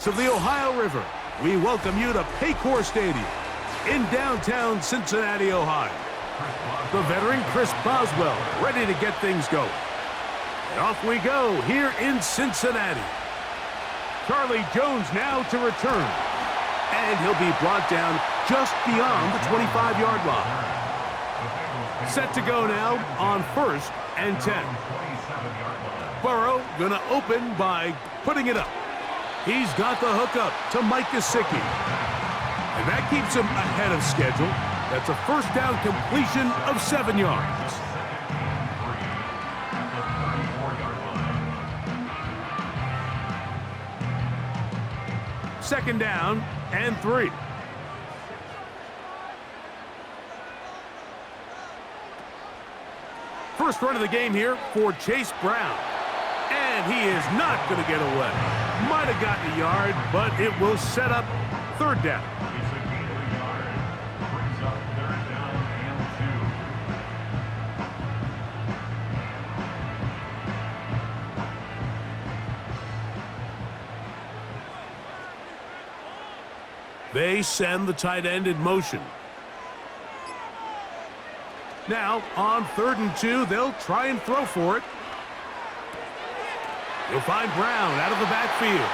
Of the Ohio River, we welcome you to Paycor Stadium in downtown Cincinnati, Ohio. The veteran Chris Boswell ready to get things going. And off we go here in Cincinnati. Charlie Jones now to return. And he'll be brought down just beyond the 25-yard line. Set to go now on 1st and 10. Burrow gonna open by putting it up. He's got the hook up to Mike Gesicki. And that keeps him ahead of schedule. That's a first down completion of 7 yards. Second down and 3. First run of the game here for Chase Brown. And he is not going to get away. Might have gotten a yard, but it will set up 3rd down. They send the tight end in motion. Now, on 3rd and 2, they'll try and throw for it. You'll find Brown out of the backfield.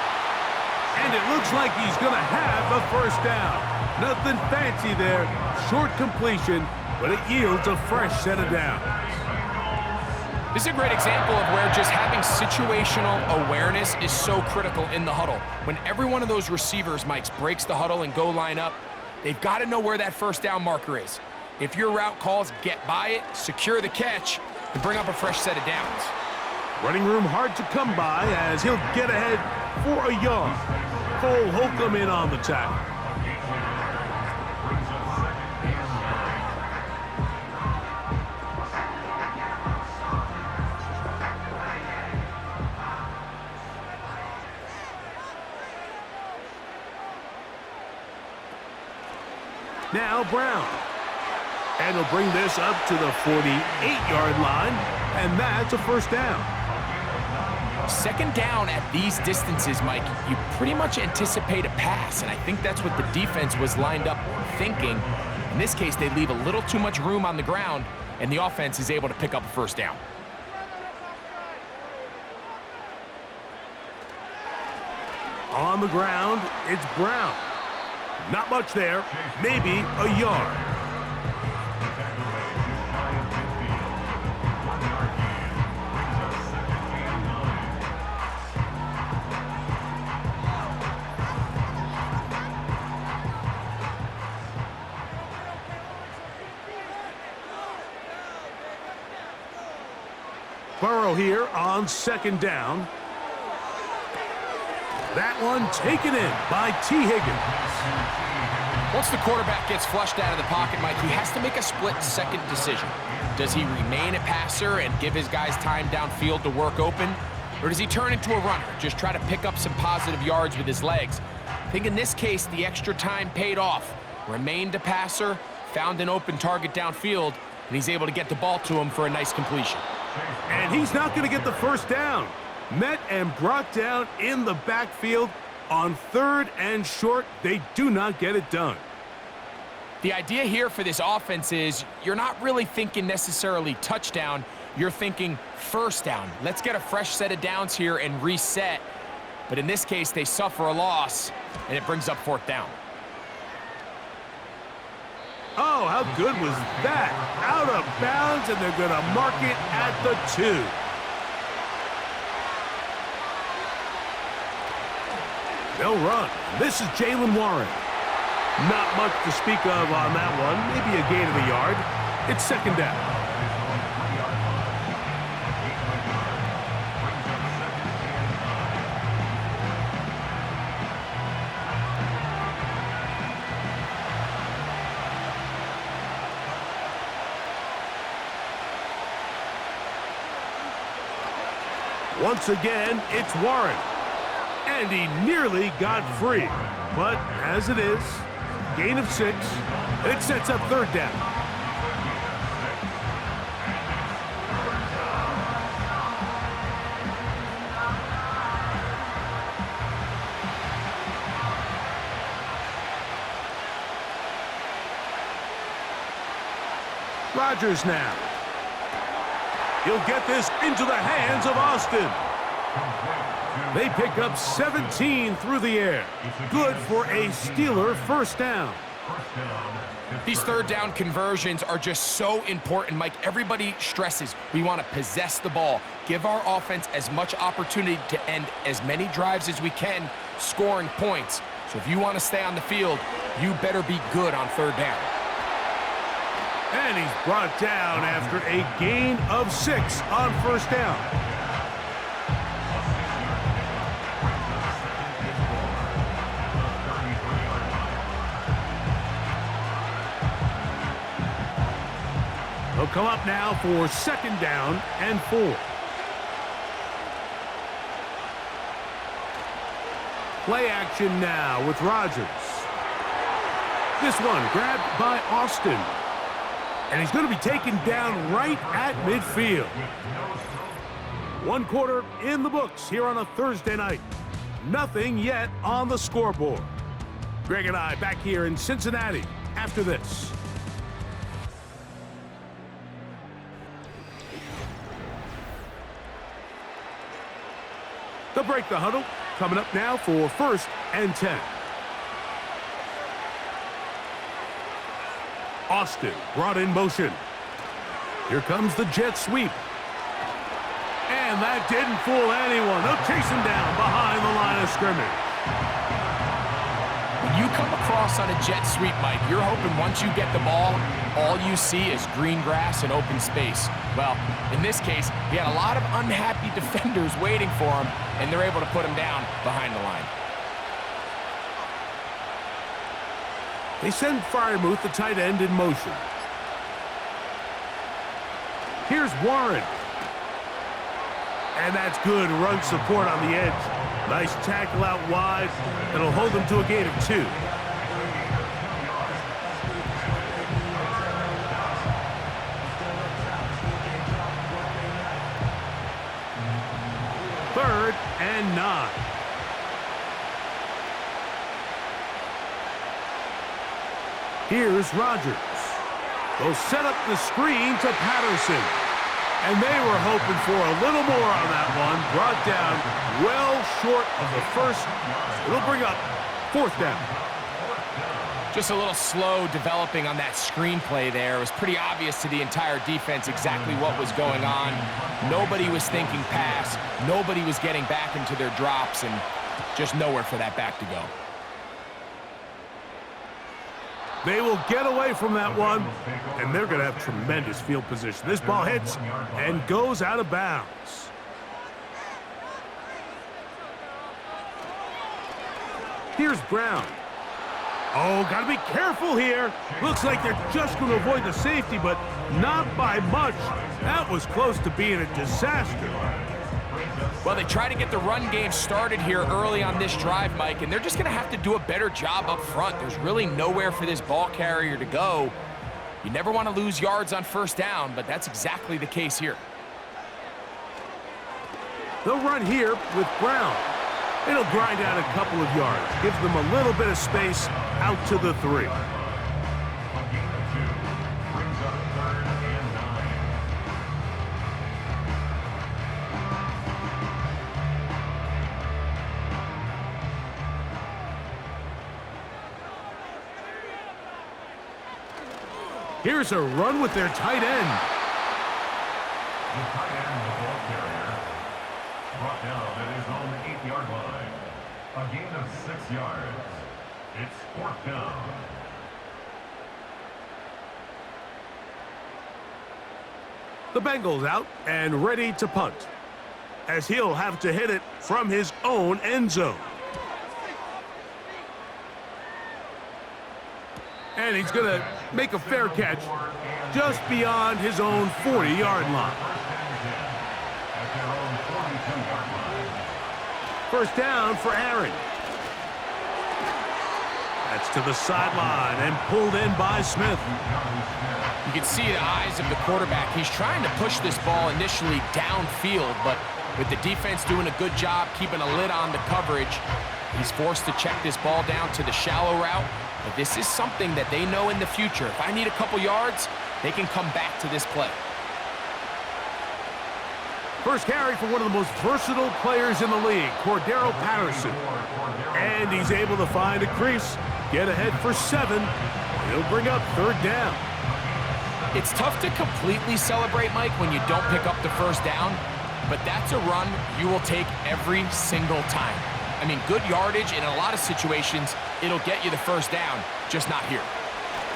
And it looks like he's going to have a first down. Nothing fancy there. Short completion, but it yields a fresh set of downs. This is a great example of where just having situational awareness is so critical in the huddle. When every one of those receivers, Mike, breaks the huddle and go line up, they've got to know where that first down marker is. If your route calls, get by it, secure the catch, and bring up a fresh set of downs. Running room hard to come by as he'll get ahead for a yard. Cole Holcomb in on the tackle. Now Brown. And he'll bring this up to the 48-yard line, and that's a first down. Second down at these distances, Mike, you pretty much anticipate a pass, and I think that's what the defense was lined up thinking. In this case, they leave a little too much room on the ground, and the offense is able to pick up a first down. On the ground, it's Brown. Not much there, maybe a yard. Burrow here on 2nd down. That one taken in by T. Higgins. Once the quarterback gets flushed out of the pocket, Mike, he has to make a split-second decision. Does he remain a passer and give his guys time downfield to work open? Or does he turn into a runner, just try to pick up some positive yards with his legs? I think in this case, the extra time paid off. Remained a passer, found an open target downfield, and he's able to get the ball to him for a nice completion. And he's not going to get the first down. Met and brought down in the backfield on 3rd and short. They do not get it done. The idea here for this offense is you're not really thinking necessarily touchdown. You're thinking first down. Let's get a fresh set of downs here and reset. But in this case, they suffer a loss, and it brings up 4th down. Oh, how good was that? Out of bounds, and they're going to mark it at the 2. They'll run. This is Jaylen Warren. Not much to speak of on that one. Maybe a gain of a yard. It's 2nd down. Once again, it's Warren. And he nearly got free. But as it is, gain of 6, and it sets up 3rd down. Rodgers now. He'll get this into the hands of Austin. They pick up 17 through the air. Good for a Steeler first down. These third down conversions are just so important, Mike. Everybody stresses we want to possess the ball, give our offense as much opportunity to end as many drives as we can, scoring points. So if you want to stay on the field, you better be good on third down. And he's brought down after a gain of 6 on first down. They'll come up now for second down and 4. Play action now with Rodgers. This one grabbed by Austin. And he's going to be taken down right at midfield. 1 quarter in the books here on a Thursday night. Nothing yet on the scoreboard. Greg and I back here in Cincinnati after this. They'll break the huddle. Coming up now for first and 10. Austin brought in motion. Here comes the jet sweep. And that didn't fool anyone. They'll chase him down behind the line of scrimmage. When you come across on a jet sweep, Mike, you're hoping once you get the ball, all you see is green grass and open space. Well, in this case, he had a lot of unhappy defenders waiting for him, and they're able to put him down behind the line. They send Freiermuth, the tight end, in motion. Here's Warren. And that's good run support on the edge. Nice tackle out wide. That'll hold them to a gain of 2. Third and 9. Here's Rodgers. They'll set up the screen to Patterson. And they were hoping for a little more on that one. Brought down well short of the first. So it'll bring up 4th down. Just a little slow developing on that screenplay there. It was pretty obvious to the entire defense exactly what was going on. Nobody was thinking pass. Nobody was getting back into their drops, and just nowhere for that back to go. They will get away from that one, and they're going to have tremendous field position. This ball hits and goes out of bounds. Here's Brown. Oh, got to be careful here. Looks like they're just going to avoid the safety, but not by much. That was close to being a disaster. Well, they try to get the run game started here early on this drive, Mike, and they're just going to have to do a better job up front. There's really nowhere for this ball carrier to go. You never want to lose yards on first down, but that's exactly the case here. They'll run here with Brown. It'll grind out a couple of yards. Gives them a little bit of space out to the 3. Here's a run with their tight end. The tight end, the ball carrier, brought down at his own 8-yard line. A gain of 6 yards. It's 4th down. The Bengals out and ready to punt, as he'll have to hit it from his own end zone. And he's going to make a fair catch just beyond his own 40-yard line. First down for Aaron. That's to the sideline and pulled in by Smith. You can see the eyes of the quarterback. He's trying to push this ball initially downfield, but with the defense doing a good job keeping a lid on the coverage, he's forced to check this ball down to the shallow route. But this is something that they know in the future. If I need a couple yards, they can come back to this play. First carry for one of the most versatile players in the league, Cordero Patterson. And he's able to find a crease, get ahead for 7. He'll bring up 3rd down. It's tough to completely celebrate, Mike, when you don't pick up the first down, but that's a run you will take every single time. I mean, good yardage, in a lot of situations, it'll get you the first down, just not here.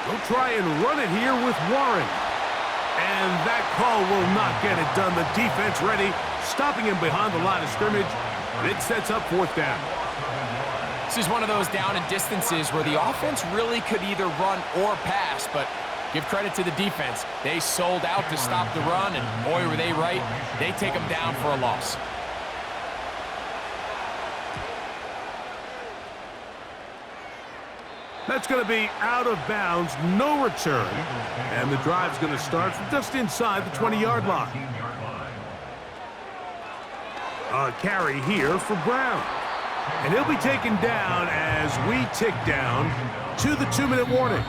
They'll try and run it here with Warren. And that call will not get it done. The defense ready, stopping him behind the line of scrimmage. And it sets up 4th down. This is one of those down and distances where the offense really could either run or pass, but give credit to the defense. They sold out to stop the run, and boy, were they right. They take them down for a loss. That's going to be out of bounds, no return. And the drive's going to start from just inside the 20-yard line. A carry here for Brown. And he'll be taken down as we tick down to the 2-minute warning.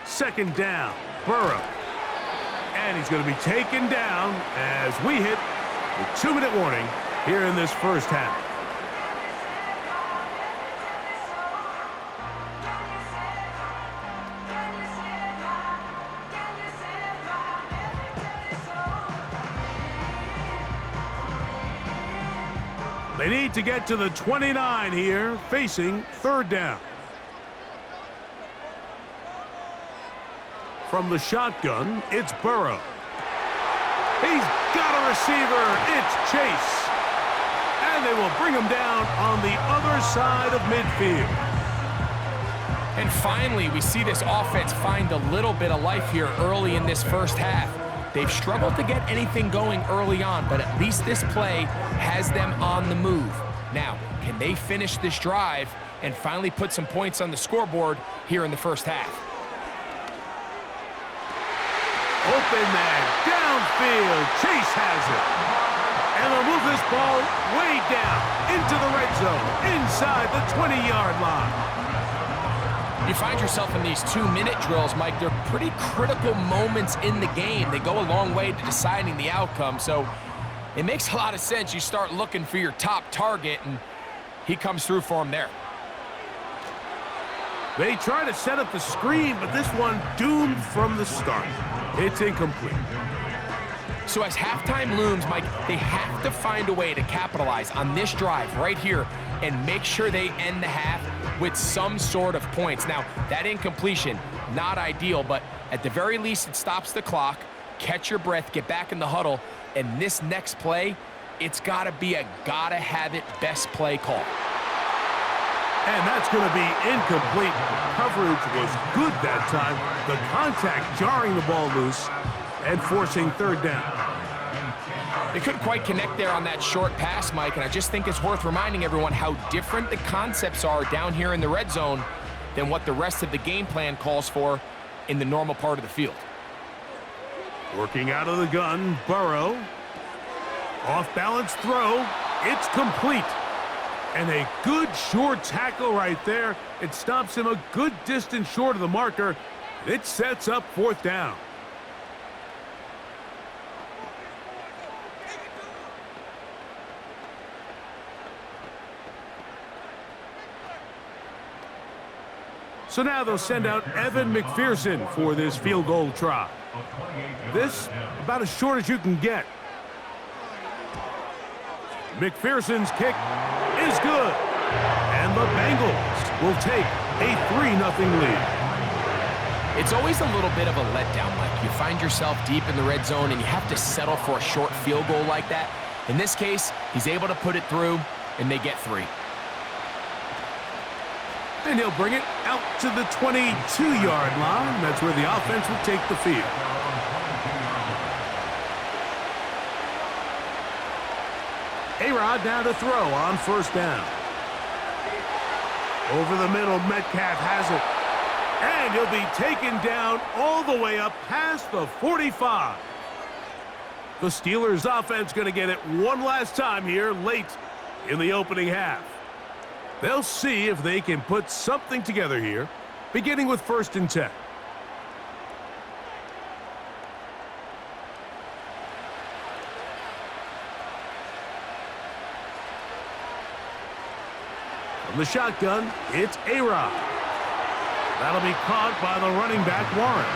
Second down, Burrow. And he's going to be taken down as we hit the 2-minute warning here in this first half. They need to get to the 29 here, facing 3rd down. From the shotgun, it's Burrow. He's got a receiver. It's Chase. And they will bring him down on the other side of midfield. And finally, we see this offense find a little bit of life here early in this first half. They've struggled to get anything going early on, but at least this play has them on the move. Now, can they finish this drive and finally put some points on the scoreboard here in the first half? Open man, downfield, Chase has it. And they'll move this ball way down into the red zone, inside the 20-yard line. You find yourself in these 2-minute drills, Mike. They're pretty critical moments in the game. They go a long way to deciding the outcome, so it makes a lot of sense. You start looking for your top target, and he comes through for him there. They try to set up the screen, but this one doomed from the start. It's incomplete. So as halftime looms, Mike, they have to find a way to capitalize on this drive right here and make sure they end the half with some sort of points. Now, that incompletion, not ideal, but at the very least, it stops the clock. Catch your breath, get back in the huddle, and this next play, it's got to be a gotta-have-it best play call. And that's going to be incomplete. Coverage was good that time. The contact jarring the ball loose and forcing 3rd down. They couldn't quite connect there on that short pass, Mike, and I just think it's worth reminding everyone how different the concepts are down here in the red zone than what the rest of the game plan calls for in the normal part of the field. Working out of the gun, Burrow. Off-balance throw. It's complete. And a good short tackle right there. It stops him a good distance short of the marker. It sets up 4th down. So now they'll send out Evan McPherson for this field goal try. This, about as short as you can get. McPherson's kick is good. And the Bengals will take a 3-0 lead. It's always a little bit of a letdown, Mike. You find yourself deep in the red zone and you have to settle for a short field goal like that. In this case, he's able to put it through, and they get 3. And he'll bring it out to the 22-yard line. That's where the offense will take the field. A-Rod now to throw on 1st down. Over the middle, Metcalf has it. And he'll be taken down all the way up past the 45. The Steelers' offense going to get it one last time here late in the opening half. They'll see if they can put something together here, beginning with 1st and 10. From the shotgun, it's A-Rod. That'll be caught by the running back, Warren.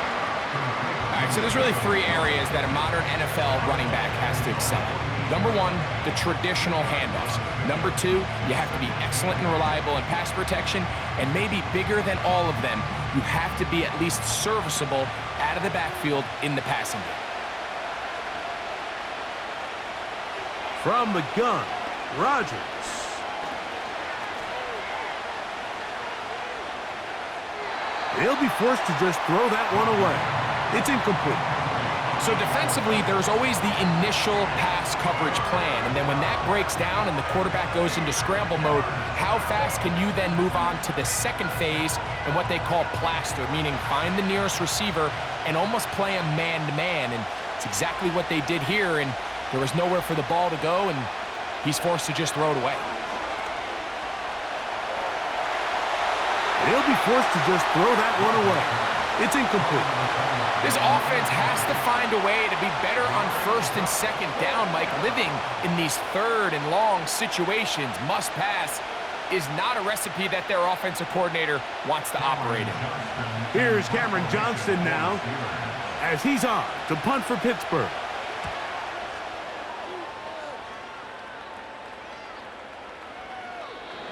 All right, so there's really 3 areas that a modern NFL running back has to excel in. Number 1, the traditional handoffs. Number 2, you have to be excellent and reliable in pass protection, and maybe bigger than all of them, you have to be at least serviceable out of the backfield in the passing game. From the gun, Rodgers. He'll be forced to just throw that one away. It's incomplete. So defensively, there's always the initial pass coverage plan, and then when that breaks down and the quarterback goes into scramble mode, how fast can you then move on to the second phase and what they call plaster, meaning find the nearest receiver and almost play him man-to-man, and it's exactly what they did here, and there was nowhere for the ball to go, and he's forced to just throw it away. He'll be forced to just throw that one away. It's incomplete. This offense has to find a way to be better on 1st and 2nd down, Mike. Living in these 3rd and long situations, must pass, is not a recipe that their offensive coordinator wants to operate in. Here's Cameron Johnston now, as he's on to punt for Pittsburgh.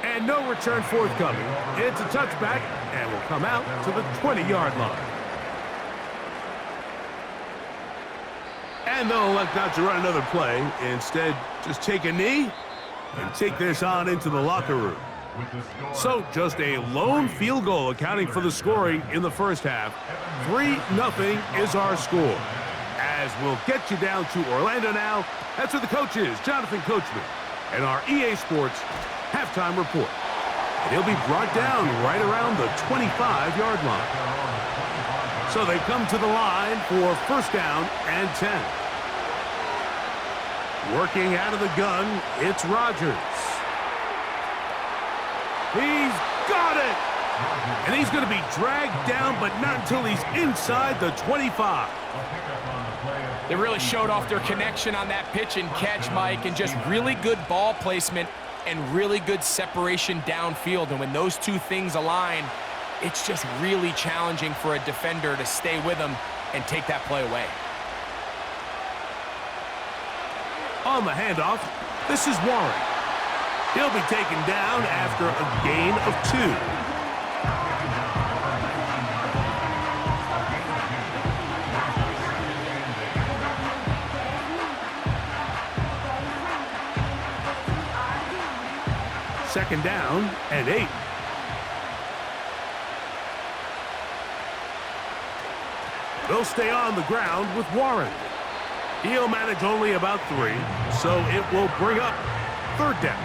And no return forthcoming. It's a touchback, and will come out to the 20-yard line. And they'll elect not to run another play. Instead, just take a knee and take this on into the locker room. So, just a lone field goal accounting for the scoring in the first half. 3-0 is our score. As we'll get you down to Orlando now. That's where the coach is, Jonathan Coachman, and our EA Sports halftime report. And he'll be brought down right around the 25-yard line. So they come to the line for 1st down and 10. Working out of the gun, it's Rodgers. He's got it! And he's going to be dragged down, but not until he's inside the 25. They really showed off their connection on that pitch and catch, Mike, and just really good ball placement and really good separation downfield. And when those two things align, it's just really challenging for a defender to stay with them and take that play away. On the handoff, this is Warren. He'll be taken down after a gain of 2. Second down and 8. They'll stay on the ground with Warren. He'll manage only about 3, so it will bring up 3rd down.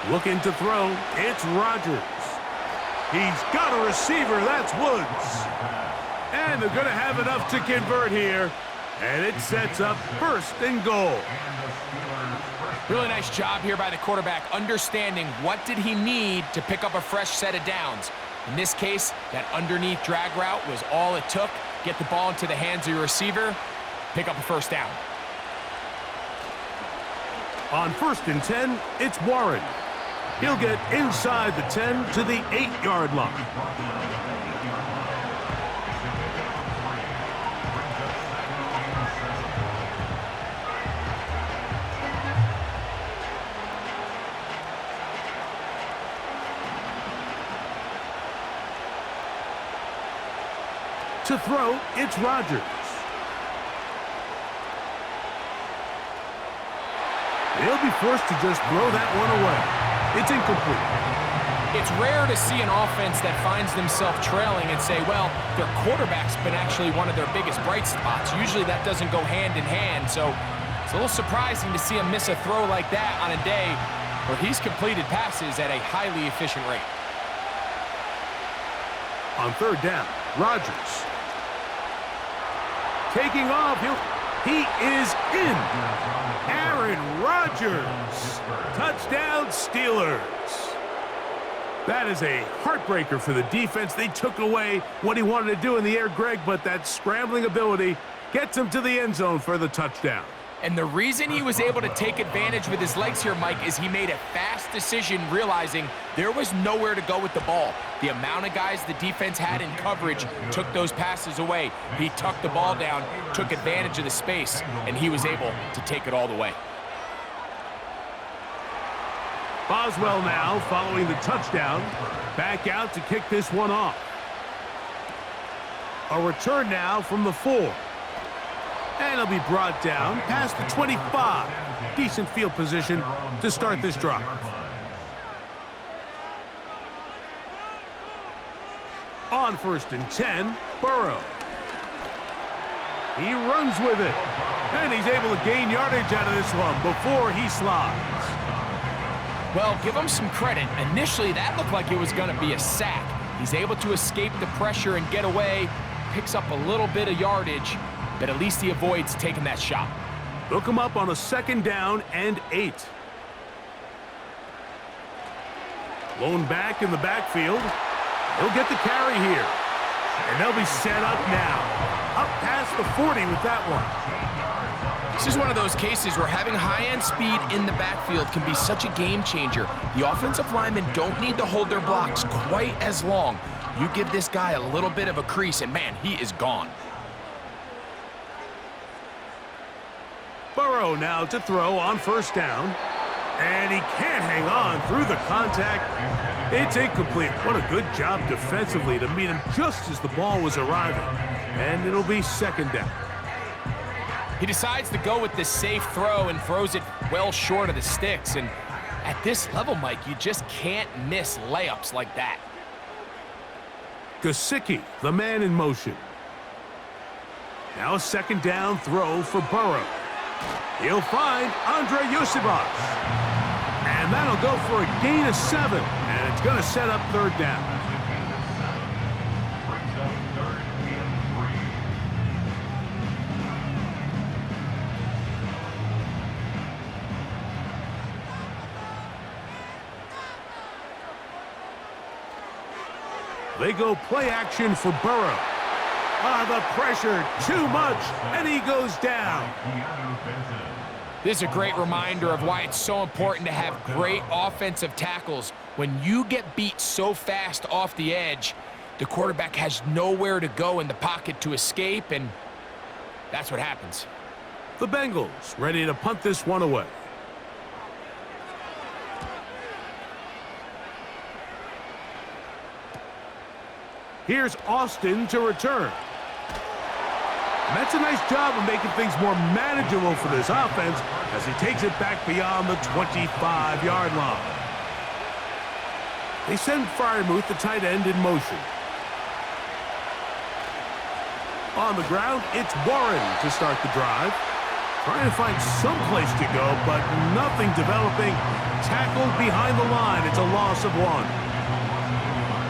Looking to throw, it's Rodgers. He's got a receiver, that's Woods. And they're going to have enough to convert here. And it sets up 1st and goal. Really nice job here by the quarterback, understanding what did he need to pick up a fresh set of downs. In this case, that underneath drag route was all it took. Get the ball into the hands of your receiver, pick up a 1st down. On 1st and 10, it's Warren. He'll get inside the 10 to the 8-yard line. To throw, it's Rodgers. He'll be forced to just throw that one away. It's incomplete. It's rare to see an offense that finds themselves trailing and say, well, their quarterback's been actually one of their biggest bright spots. Usually that doesn't go hand in hand, so it's a little surprising to see him miss a throw like that on a day where he's completed passes at a highly efficient rate. On third down, Rodgers. Taking off, he is in. Aaron Rodgers. Touchdown, Steelers. That is a heartbreaker for the defense. They took away what he wanted to do in the air, Greg, but that scrambling ability gets him to the end zone for the touchdown. And the reason he was able to take advantage with his legs here, Mike, is he made a fast decision realizing there was nowhere to go with the ball. The amount of guys the defense had in coverage took those passes away. He tucked the ball down, took advantage of the space, and he was able to take it all the way. Boswell now following the touchdown. Back out to kick this one off. A return now from the 4. And he'll be brought down past the 25. Decent field position to start this drive. On 1st and 10, Burrow. He runs with it. And he's able to gain yardage out of this one before he slides. Well, give him some credit. Initially, that looked like it was going to be a sack. He's able to escape the pressure and get away, picks up a little bit of yardage, but at least he avoids taking that shot. Look him up on a 2nd down and 8. Lone back in the backfield. He'll get the carry here. And they'll be set up now. Up past the 40 with that one. This is one of those cases where having high-end speed in the backfield can be such a game changer. The offensive linemen don't need to hold their blocks quite as long. You give this guy a little bit of a crease, and man, he is gone. Burrow now to throw on 1st down. And he can't hang on through the contact. It's incomplete. What a good job defensively to meet him just as the ball was arriving. And it'll be 2nd down. He decides to go with this safe throw and throws it well short of the sticks. And at this level, Mike, you just can't miss layups like that. Gesicki, the man in motion. Now a 2nd down throw for Burrow. He'll find Andre Yosibach. And that'll go for a gain of 7. And it's going to set up 3rd down. They go play action for Burrow. The pressure, too much, and he goes down. This is a great reminder of why it's so important to have great offensive tackles. When you get beat so fast off the edge, the quarterback has nowhere to go in the pocket to escape, and that's what happens. The Bengals ready to punt this one away. Here's Austin to return. And that's a nice job of making things more manageable for this offense as he takes it back beyond the 25-yard line. They send Freiermuth, the tight end, in motion. On the ground, it's Warren to start the drive. Trying to find some place to go, but nothing developing. Tackled behind the line. It's a loss of 1.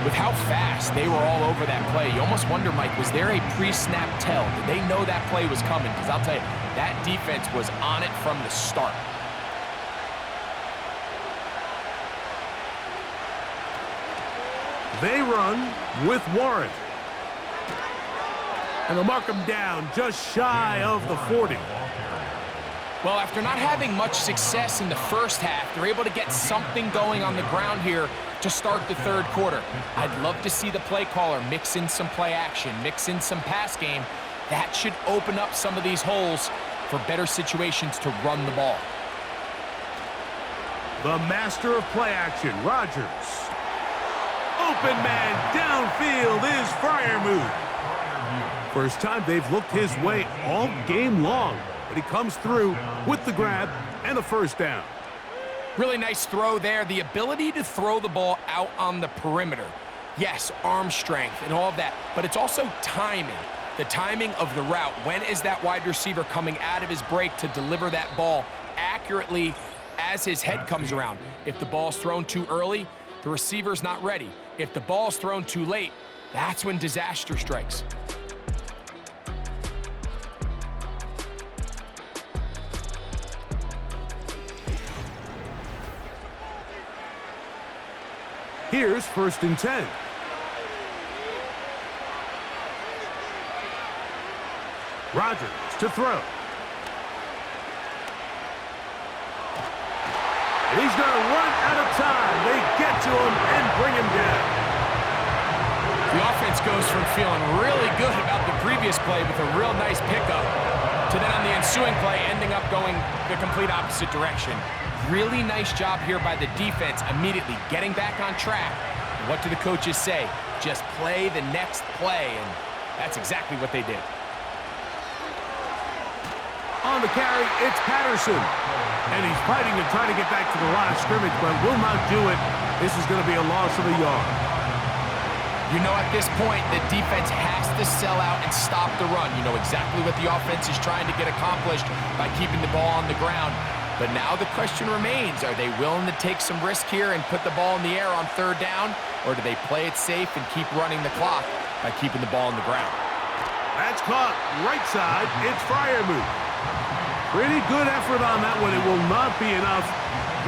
With how fast they were all over that play, you almost wonder, Mike, was there a pre-snap tell? Did they know that play was coming? Because I'll tell you, that defense was on it from the start. They run with Warren. And they'll mark him down just shy of the 40. Well, after not having much success in the first half, they're able to get something going on the ground here to start the 3rd quarter. I'd love to see the play caller mix in some play action, mix in some pass game. That should open up some of these holes for better situations to run the ball. The master of play action, Rodgers. Open man downfield is Freiermuth. First time they've looked his way all game long, but he comes through with the grab and a 1st down. Really nice throw there. The ability to throw the ball out on the perimeter. Yes, arm strength and all of that, but it's also timing. The timing of the route. When is that wide receiver coming out of his break to deliver that ball accurately as his head comes around? If the ball's thrown too early, the receiver's not ready. If the ball's thrown too late, that's when disaster strikes. Here's 1st and 10. Rodgers to throw. And he's going to run out of time. They get to him and bring him down. The offense goes from feeling really good about the previous play with a real nice pickup to then on the ensuing play ending up going the complete opposite direction. Really nice job here by the defense, immediately getting back on track. And what do the coaches say? Just play the next play, and that's exactly what they did. On the carry, it's Patterson. And he's fighting to try to get back to the line of scrimmage, but will not do it. This is going to be a loss of a yard. You know, at this point, the defense has to sell out and stop the run. You know exactly what the offense is trying to get accomplished by keeping the ball on the ground. But now the question remains, are they willing to take some risk here and put the ball in the air on 3rd down? Or do they play it safe and keep running the clock by keeping the ball on the ground? That's caught right side. It's Freiermuth. Pretty good effort on that one. It will not be enough.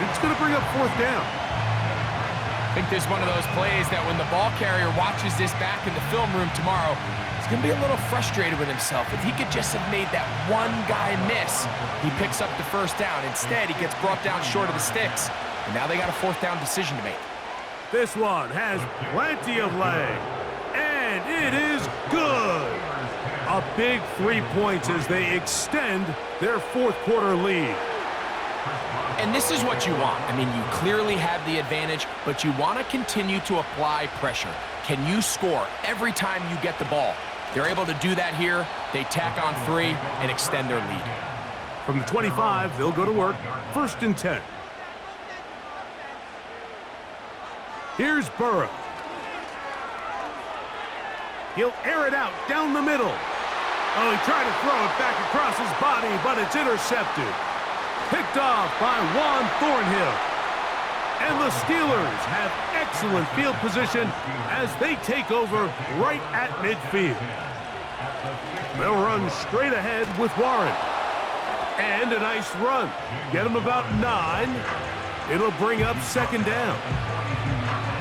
It's going to bring up 4th down. I think there's one of those plays that when the ball carrier watches this back in the film room tomorrow, he's going to be a little frustrated with himself. If he could just have made that one guy miss, he picks up the 1st down. Instead, he gets brought down short of the sticks. And now they got a 4th down decision to make. This one has plenty of leg. And it is good. A big 3 points as they extend their 4th quarter lead. And this is what you want. I mean, you clearly have the advantage, but you want to continue to apply pressure. Can you score every time you get the ball? They're able to do that here. They tack on 3 and extend their lead. From the 25, they'll go to work. 1st and 10. Here's Burrow. He'll air it out down the middle. Oh, he tried to throw it back across his body, but it's intercepted. Picked off by Juan Thornhill. And the Steelers have excellent field position as they take over right at midfield. They'll run straight ahead with Warren. And a nice run. Get him about 9. It'll bring up 2nd down.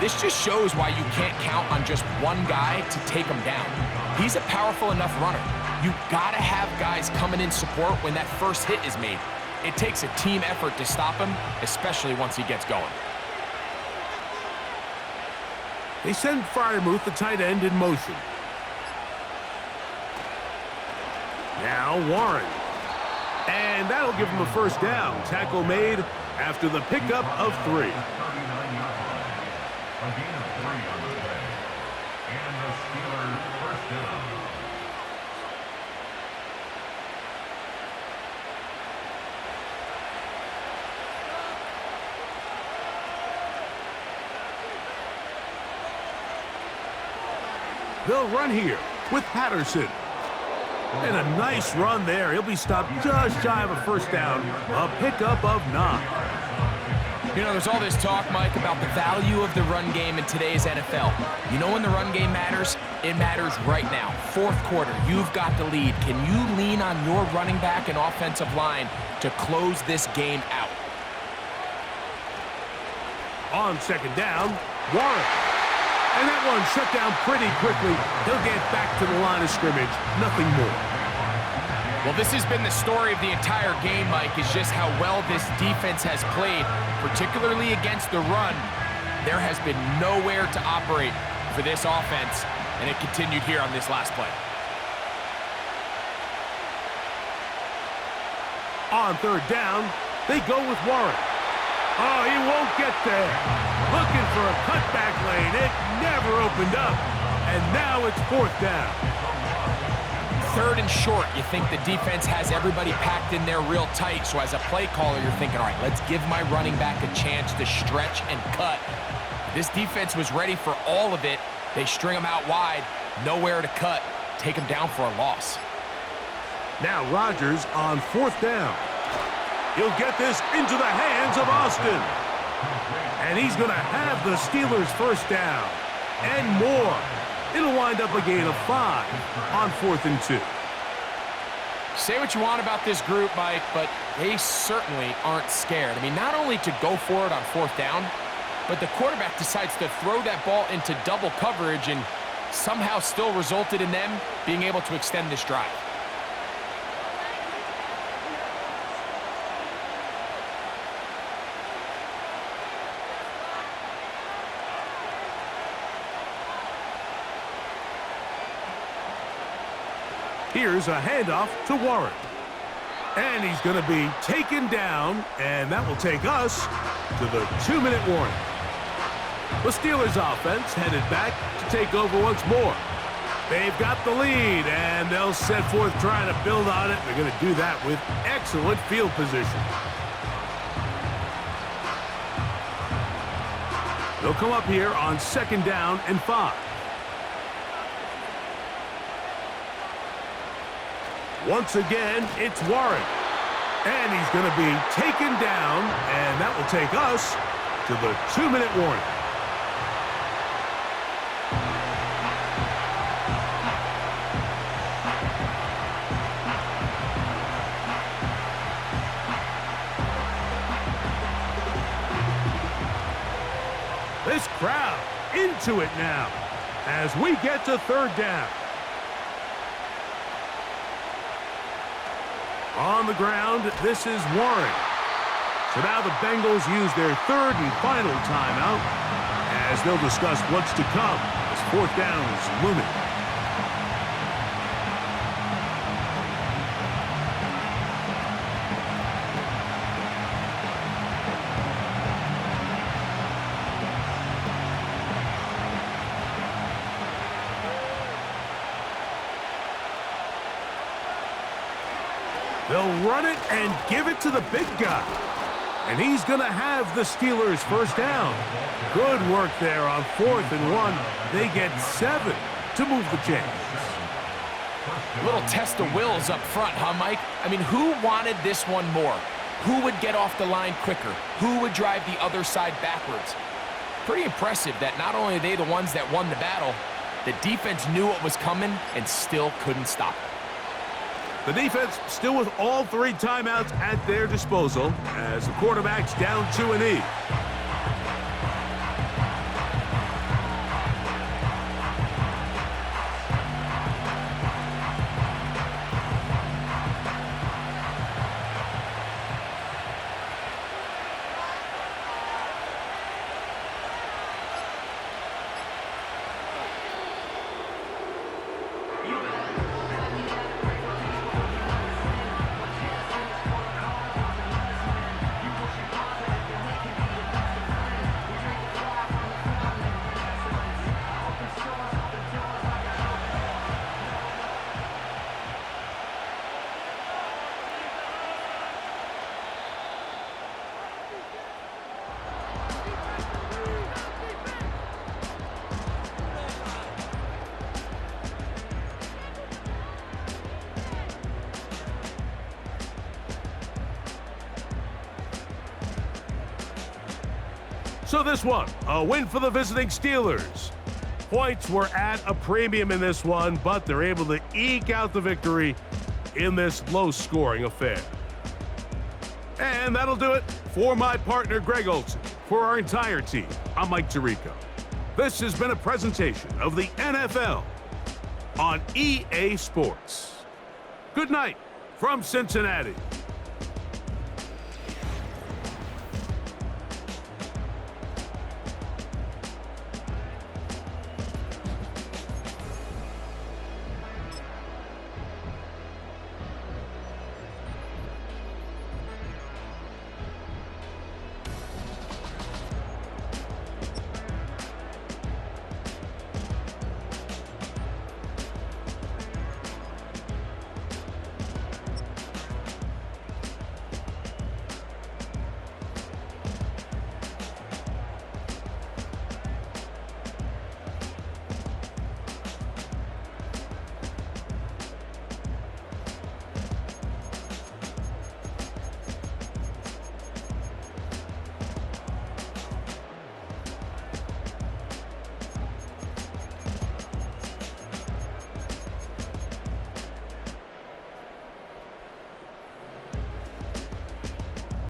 This just shows why you can't count on just one guy to take him down. He's a powerful enough runner. You've got to have guys coming in support when that first hit is made. It takes a team effort to stop him, especially once he gets going. They send Freiermuth, the tight end, in motion. Now Warren. And that'll give him a 1st down. Tackle made after the pickup of 3. A gain of 3 on the play. And the Steelers 1st down. They'll run here with Patterson. And a nice run there. He'll be stopped just shy of a 1st down. A pickup of 9. You know, there's all this talk, Mike, about the value of the run game in today's NFL. You know when the run game matters? It matters right now. 4th quarter, you've got the lead. Can you lean on your running back and offensive line to close this game out? On 2nd down, Warren. And that one shut down pretty quickly. He'll get back to the line of scrimmage. Nothing more. Well, this has been the story of the entire game, Mike, is just how well this defense has played, particularly against the run. There has been nowhere to operate for this offense, and it continued here on this last play. On 3rd down, they go with Warren. Oh, he won't get there. Looking for a cutback lane. It never opened up. And now it's 4th down. 3rd and short. You think the defense has everybody packed in there real tight. So as a play caller, you're thinking, all right, let's give my running back a chance to stretch and cut. This defense was ready for all of it. They string them out wide, nowhere to cut, take them down for a loss. Now Rodgers on 4th down. He'll get this into the hands of Austin. And he's going to have the Steelers' 1st down and more. It'll wind up a gain of 5 on 4th and 2. Say what you want about this group, Mike, but they certainly aren't scared. I mean, not only to go for it on 4th down, but the quarterback decides to throw that ball into double coverage and somehow still resulted in them being able to extend this drive. Here's a handoff to Warren. And he's going to be taken down, and that will take us to the 2-minute warning. The Steelers offense headed back to take over once more. They've got the lead, and they'll set forth trying to build on it. They're going to do that with excellent field position. They'll come up here on 2nd down and 5. Once again, it's Warren. And he's going to be taken down, and that will take us to the 2-minute warning. This crowd into it now as we get to 3rd down. On the ground, this is Warren. So now the Bengals use their 3rd and final timeout as they'll discuss what's to come as 4th down is looming. They'll run it and give it to the big guy. And he's going to have the Steelers' 1st down. Good work there on 4th and 1. They get 7 to move the chains. A little test of wills up front, huh, Mike? I mean, who wanted this one more? Who would get off the line quicker? Who would drive the other side backwards? Pretty impressive that not only are they the ones that won the battle, the defense knew what was coming and still couldn't stop it. The defense still with all 3 timeouts at their disposal as the quarterback's down to a knee. So this one, a win for the visiting Steelers. Points were at a premium in this one, but they're able to eke out the victory in this low-scoring affair. And that'll do it for my partner, Greg Olson. For our entire team, I'm Mike Tirico. This has been a presentation of the NFL on EA Sports. Good night from Cincinnati.